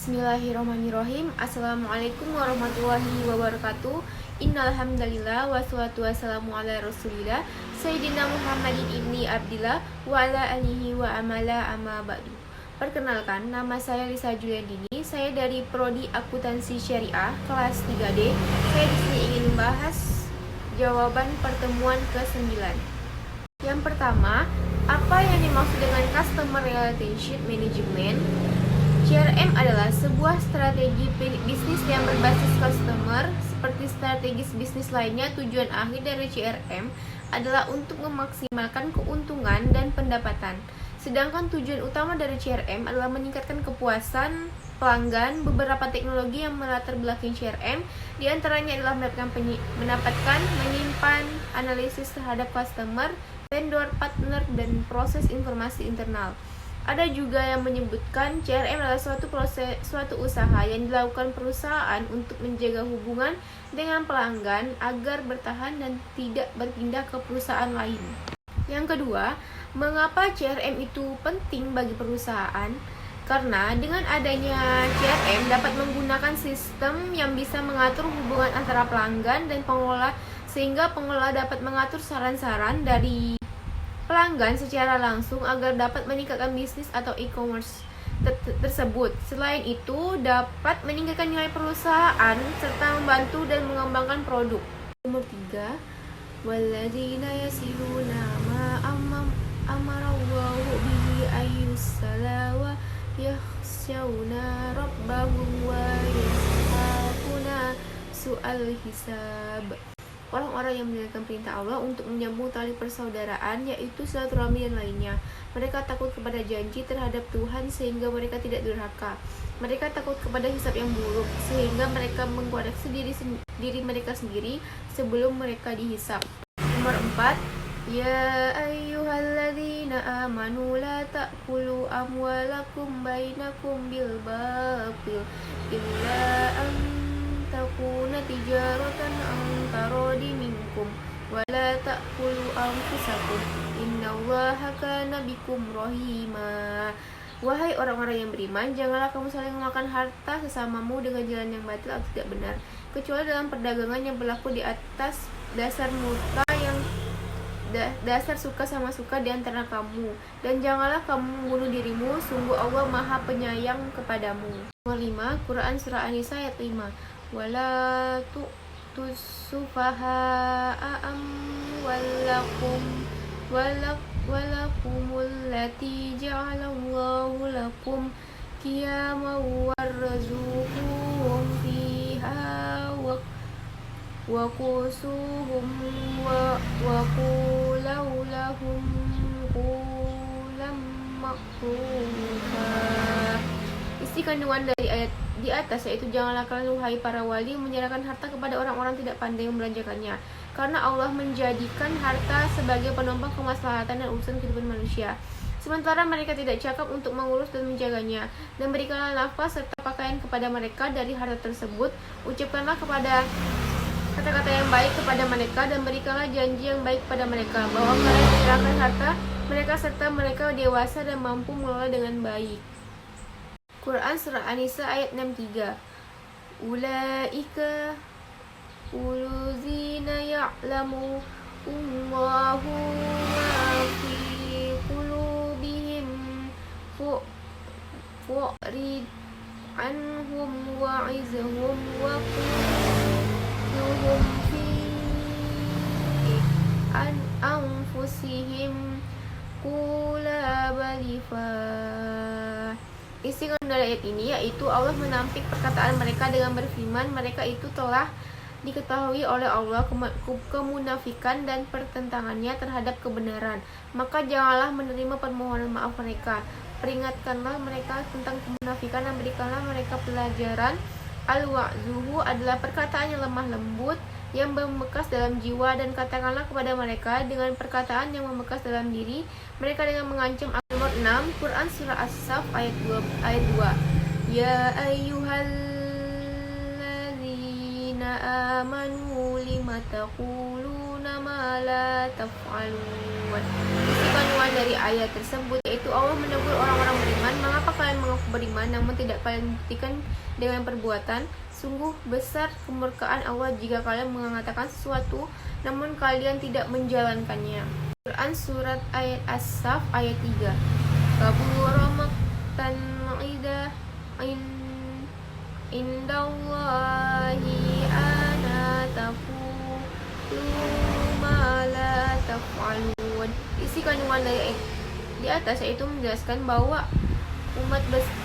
Bismillahirrahmanirrahim. Assalamualaikum warahmatullahi wabarakatuh. Innal hamdalillah wassalatu wassalamu ala Rasulillah Sayyidina Muhammadin ibni Abdillah wa ala alihi wa amala amma ba'du. Perkenalkan, nama saya Lisa Juliandini. Saya dari Prodi Akuntansi Syariah kelas 3D. Saya di sini ingin membahas jawaban pertemuan ke-9. Yang pertama, apa yang dimaksud dengan Customer Relationship Management? CRM adalah sebuah strategi bisnis yang berbasis customer. Seperti strategis bisnis lainnya, tujuan akhir dari CRM adalah untuk memaksimalkan keuntungan dan pendapatan. Sedangkan tujuan utama dari CRM adalah meningkatkan kepuasan pelanggan. Beberapa teknologi yang melatar belakangi CRM diantaranya adalah mendapatkan, menyimpan, analisis terhadap customer, vendor, partner, dan proses informasi internal. Ada juga yang menyebutkan CRM adalah suatu usaha yang dilakukan perusahaan untuk menjaga hubungan dengan pelanggan agar bertahan dan tidak berpindah ke perusahaan lain. Yang kedua, mengapa CRM itu penting bagi perusahaan? Karena dengan adanya CRM dapat menggunakan sistem yang bisa mengatur hubungan antara pelanggan dan pengelola, sehingga pengelola dapat mengatur saran-saran dari pelanggan secara langsung agar dapat meningkatkan bisnis atau e-commerce tersebut. Selain itu, dapat meningkatkan nilai perusahaan serta membantu dan mengembangkan produk. Nomor 3, walladzina yasiluna ma amarallahu bihi ayyusala wa yakhshawna rabbahum wa yakhafuna su'al hisab. Orang-orang yang menjalankan perintah Allah untuk menyambung tali persaudaraan, yaitu silaturahmi dan lainnya. Mereka takut kepada janji terhadap Tuhan sehingga mereka tidak durhaka. Mereka takut kepada hisab yang buruk sehingga mereka mengkoreksi diri mereka sendiri sebelum mereka dihisab. Nomor 4, ya ayyuhalladzina amanu la ta'kulu amwalakum bainakum bil batil illa an takuna tijaratan an taradi minkum wala ta'kulu anfusakum innallaha kana bikum rahima. Wahai orang-orang yang beriman, janganlah kamu saling memakan harta sesamamu dengan jalan yang batil atau tidak benar, kecuali dalam perdagangan yang berlaku di atas dasar murka yang dasar suka sama suka di antara kamu, dan janganlah kamu membunuh dirimu, sungguh Allah Maha Penyayang kepadamu. Nomor 5, Quran Surah An-Nisa ayat 5, wala tu'tus sufaha'a walakumul lati ja'alallahu lakum qiyaman warzuquhum fiha wa qusuhum wa qulau lahum qulam ma'rufa. Isi kandungan dari ayat di atas yaitu, janganlah kalian wahai para wali menyerahkan harta kepada orang-orang tidak pandai membelanjakannya, karena Allah menjadikan harta sebagai penopang kemaslahatan dan urusan kehidupan manusia, sementara mereka tidak cakap untuk mengurus dan menjaganya. Dan berikanlah nafkah serta pakaian kepada mereka dari harta tersebut, ucapkanlah kepada kata-kata yang baik kepada mereka, dan berikanlah janji yang baik kepada mereka, bahwa kalian menyerahkan harta mereka serta mereka dewasa dan mampu mengelola dengan baik. Quran Surah An-Nisa ayat 63, ulaika uluzina ya'lamu Allahu ma fi qulubihim fu'rid anhum wa'izhum wa quluhum fi anfusihim qula balifah. Isi kandungan ayat ini yaitu, Allah menampik perkataan mereka dengan berfirman, mereka itu telah diketahui oleh Allah kemunafikan dan pertentangannya terhadap kebenaran, maka janganlah menerima permohonan maaf mereka. Peringatkanlah mereka tentang kemunafikan dan berikanlah mereka pelajaran. Al-wa'zuhu adalah perkataan yang lemah lembut yang membekas dalam jiwa, dan katakanlah kepada mereka dengan perkataan yang membekas dalam diri mereka dengan mengancam. Nomor 6, Quran Surah As-Saff ayat 2, ya ayyuhalladzina amanu lima taquluna taf'aluna ma la taf'alun. Isi kandungan dari ayat tersebut yaitu Allah menegur orang-orang beriman, mengapa kalian mengaku beriman namun tidak kalian buktikan dengan perbuatan? Sungguh besar kemurkaan Allah jika kalian mengatakan sesuatu namun kalian tidak menjalankannya. Quran Surat ayat As-Saf ayat 3. Kabura maqtan indallahi ana taqulu ma la taf'alun. Isi kandungan dari ayat di atas yaitu menjelaskan bahwa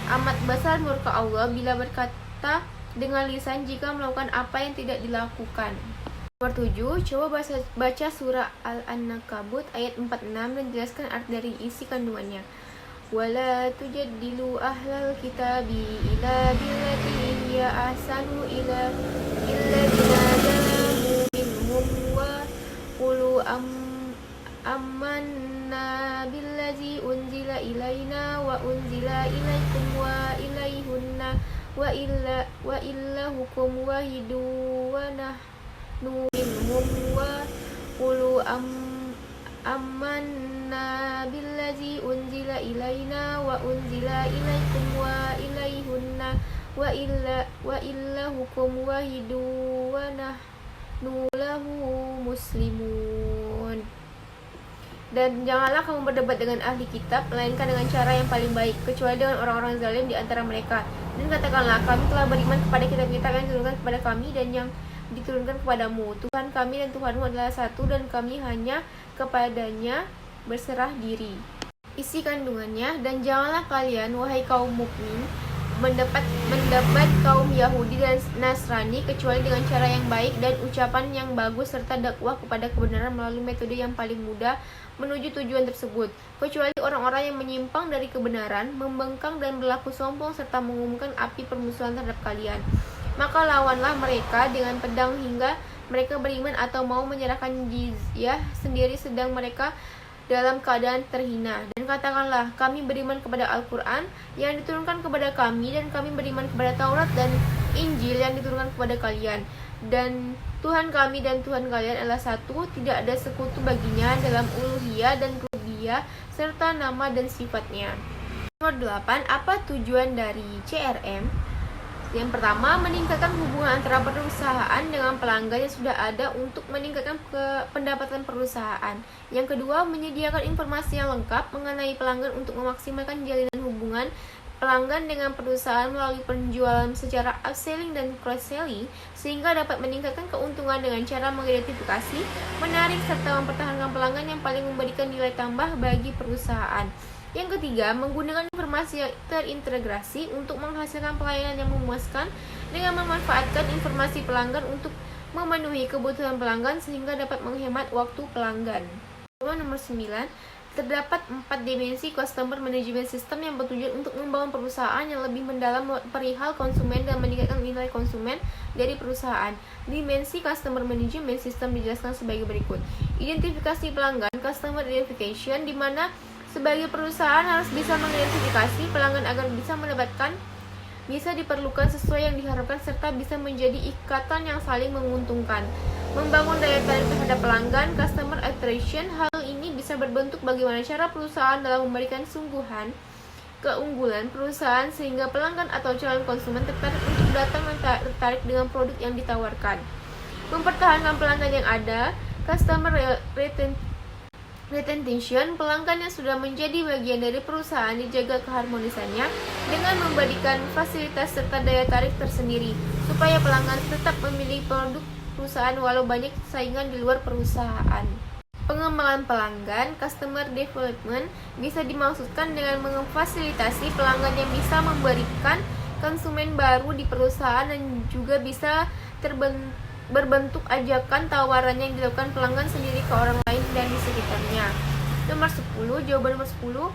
amat besar murka Allah bila berkata dengan lisan jika melakukan apa yang tidak dilakukan. Nomor 7, coba baca surah Al-Ankabut ayat 46 dan jelaskan arti dari isi kandungannya. Wala tujadilu ahlal kitabi ila billati hiya ahsanu ila illadina zalamu minhum wa qulu amanna billazi unzila ilaina wa unzila ilaikum wa ilaihunna wa illahukum wahidu wa nahnu minhum wa qulu amanna billazi unzila ilaina wa unzila ilaikum wa ilaihunna wa illahukum wahidu wa nahnu lahu muslimun. Dan janganlah kamu berdebat dengan ahli kitab, melainkan dengan cara yang paling baik, kecuali dengan orang-orang zalim di antara mereka. Dan katakanlah, kami telah beriman kepada kitab-kitab yang diturunkan kepada kami dan yang diturunkan kepadamu. Tuhan kami dan Tuhanmu adalah satu, dan kami hanya kepadanya berserah diri. Isi kandungannya, dan janganlah kalian, wahai kaum mukmin, mendapat kaum Yahudi dan Nasrani kecuali dengan cara yang baik dan ucapan yang bagus serta dakwah kepada kebenaran melalui metode yang paling mudah menuju tujuan tersebut, kecuali orang-orang yang menyimpang dari kebenaran, membangkang dan berlaku sombong serta mengumumkan api permusuhan terhadap kalian. Maka lawanlah mereka dengan pedang hingga mereka beriman atau mau menyerahkan jizyah sendiri sedang mereka dalam keadaan terhina. Dan katakanlah, kami beriman kepada Al-Quran yang diturunkan kepada kami, dan kami beriman kepada Taurat dan Injil yang diturunkan kepada kalian. Dan Tuhan kami dan Tuhan kalian adalah satu, tidak ada sekutu baginya dalam uluhiyah dan rububiyah serta nama dan sifatnya. Nomor 8, apa tujuan dari CRM? Yang pertama, meningkatkan hubungan antara perusahaan dengan pelanggan yang sudah ada untuk meningkatkan pendapatan perusahaan. Yang kedua, menyediakan informasi yang lengkap mengenai pelanggan untuk memaksimalkan jalinan hubungan pelanggan dengan perusahaan melalui penjualan secara upselling dan cross-selling sehingga dapat meningkatkan keuntungan dengan cara mengidentifikasi, menarik, serta mempertahankan pelanggan yang paling memberikan nilai tambah bagi perusahaan. Yang ketiga, menggunakan informasi yang terintegrasi untuk menghasilkan pelayanan yang memuaskan dengan memanfaatkan informasi pelanggan untuk memenuhi kebutuhan pelanggan sehingga dapat menghemat waktu pelanggan. Nomor 9, terdapat 4 dimensi customer management system yang bertujuan untuk membangun perusahaan yang lebih mendalam perihal konsumen dan meningkatkan nilai konsumen dari perusahaan. Dimensi customer management system dijelaskan sebagai berikut. Identifikasi pelanggan, customer identification, di mana sebagai perusahaan harus bisa mengidentifikasi pelanggan agar bisa diperlukan sesuai yang diharapkan serta bisa menjadi ikatan yang saling menguntungkan. Membangun daya tarik terhadap pelanggan, customer attraction, hal ini bisa berbentuk bagaimana cara perusahaan dalam memberikan keunggulan perusahaan sehingga pelanggan atau calon konsumen tertarik untuk datang dan tertarik dengan produk yang ditawarkan. Mempertahankan pelanggan yang ada, customer retention, pelanggan yang sudah menjadi bagian dari perusahaan dijaga keharmonisannya dengan memberikan fasilitas serta daya tarik tersendiri supaya pelanggan tetap memilih produk perusahaan walau banyak saingan di luar perusahaan. Pengembangan pelanggan, customer development, bisa dimaksudkan dengan memfasilitasi pelanggan yang bisa memberikan konsumen baru di perusahaan dan juga bisa berbentuk ajakan tawaran yang dilakukan pelanggan sendiri ke orang lain dan di sekitarnya. Nomor 10, jawaban nomor 10,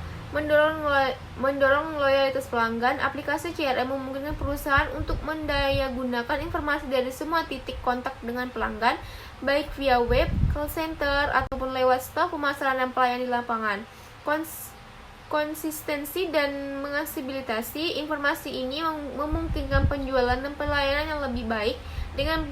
mendorong loyalitas pelanggan. Aplikasi CRM memungkinkan perusahaan untuk mendayagunakan informasi dari semua titik kontak dengan pelanggan, baik via web, call center, ataupun lewat staf pemasaran dan pelayan di lapangan. Konsistensi dan mengaksesibilitasi informasi ini memungkinkan penjualan dan pelayanan yang lebih baik dengan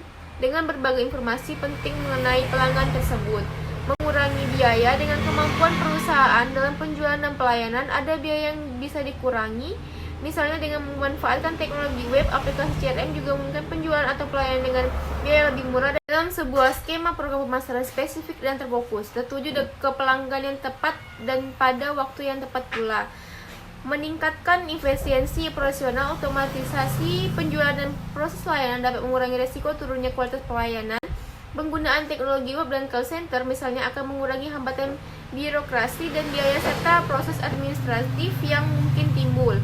dengan berbagai informasi penting mengenai pelanggan tersebut. Mengurangi biaya dengan kemampuan perusahaan dalam penjualan dan pelayanan, ada biaya yang bisa dikurangi. Misalnya dengan memanfaatkan teknologi web, aplikasi CRM juga mungkin penjualan atau pelayanan dengan biaya lebih murah dalam sebuah skema program pemasaran spesifik dan terfokus, tertuju ke pelanggan yang tepat dan pada waktu yang tepat pula. Meningkatkan efisiensi operasional, otomatisasi penjualan dan proses layanan dapat mengurangi resiko turunnya kualitas pelayanan. Penggunaan teknologi web dan call center misalnya akan mengurangi hambatan birokrasi dan biaya serta proses administratif yang mungkin timbul.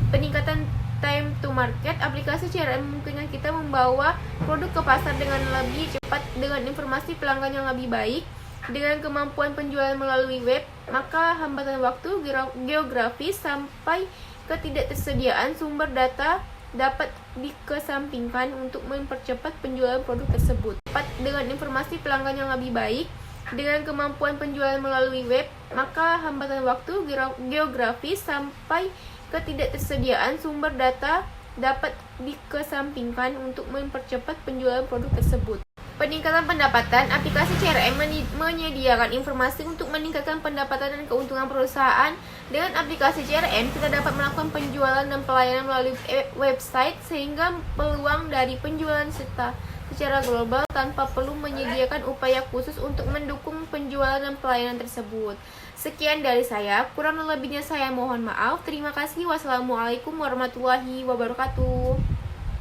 Peningkatan time to market, aplikasi CRM memungkinkan kita membawa produk ke pasar dengan lebih cepat dengan informasi pelanggan yang lebih baik. Dengan kemampuan penjualan melalui web, maka hambatan waktu, geografis, sampai ketidaktersediaan sumber data dapat dikesampingkan untuk mempercepat penjualan produk tersebut. Dengan informasi pelanggan yang lebih baik, dengan kemampuan penjualan melalui web, maka hambatan waktu, geografis, sampai ketidaktersediaan sumber data dapat dikesampingkan untuk mempercepat penjualan produk tersebut. Peningkatan pendapatan, aplikasi CRM menyediakan informasi untuk meningkatkan pendapatan dan keuntungan perusahaan. Dengan aplikasi CRM, kita dapat melakukan penjualan dan pelayanan melalui website sehingga peluang dari penjualan secara global tanpa perlu menyediakan upaya khusus untuk mendukung penjualan dan pelayanan tersebut. Sekian dari saya, kurang lebihnya saya mohon maaf. Terima kasih. Wassalamualaikum warahmatullahi wabarakatuh.